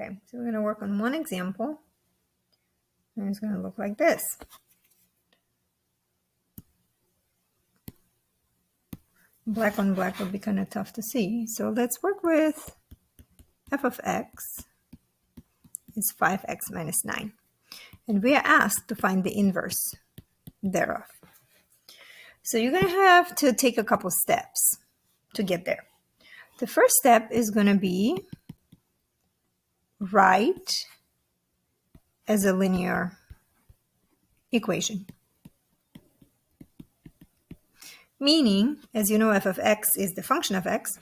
Okay, so we're going to work on one example. And it's going to look like this. Black on black would be kind of tough to see. So let's work with f of x is 5x minus 9. And we are asked to find the inverse thereof. So you're going to have to take a couple steps to get there. The first step is going to be write as a linear equation. Meaning, as you know, f of x is the function of x,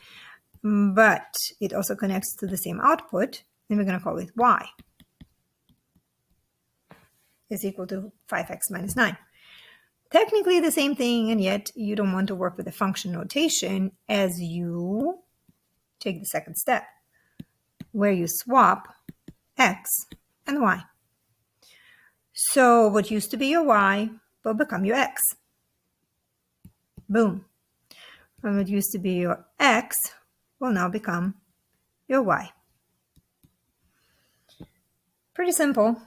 but it also connects to the same output, and we're going to call it y is equal to 5x minus 9. Technically the same thing, and yet you don't want to work with the function notation as you take the second step, where you swap x and y. So what used to be your y will become your x. Boom. And what used to be your x will now become your y. Pretty simple.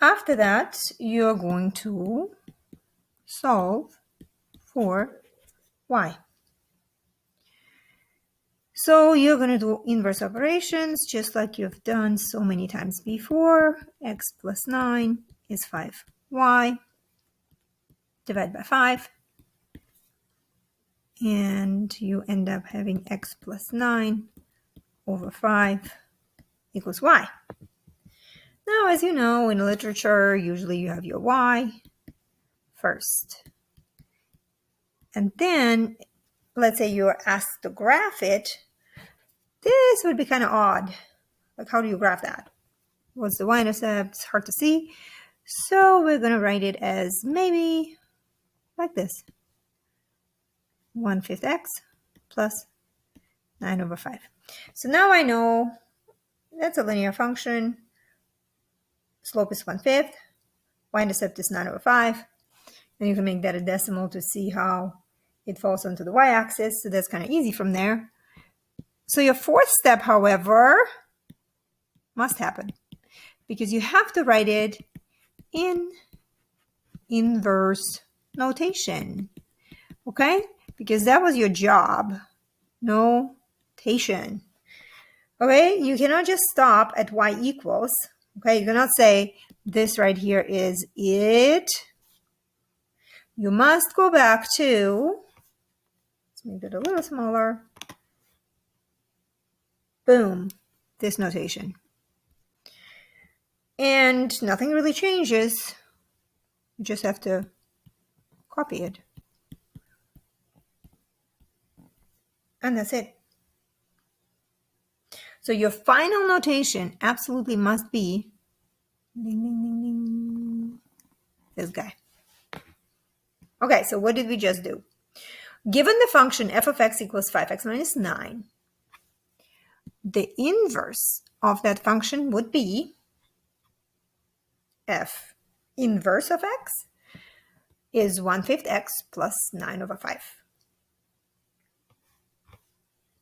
After that, you're going to solve for y. So you're going to do inverse operations just like you've done so many times before. X plus 9 is 5y. Divide by 5. And you end up having x plus 9 over 5 equals y. Now, as you know, in literature, usually you have your y first. And then, let's say you're asked to graph it. This would be kind of odd. Like, how do you graph that? What's the y-intercept? It's hard to see. So we're going to write it as maybe like this. 1/5 x plus 9 over 5. So now I know that's a linear function. Slope is 1/5. Y-intercept is 9 over 5. And you can make that a decimal to see how it falls onto the y-axis. So that's kind of easy from there. So your fourth step, however, must happen, because you have to write it in inverse notation. Okay? Because that was your job. Notation. Okay? You cannot just stop at y equals. Okay? You cannot say this right here is it. You must go back to, let's make it a little smaller. Boom, this notation. And nothing really changes. You just have to copy it. And that's it. So your final notation absolutely must be ding, ding, ding, ding, this guy. Okay, so what did we just do? Given the function f of x equals 5x minus 9, the inverse of that function would be f inverse of x is 1/5 x plus 9 over 5.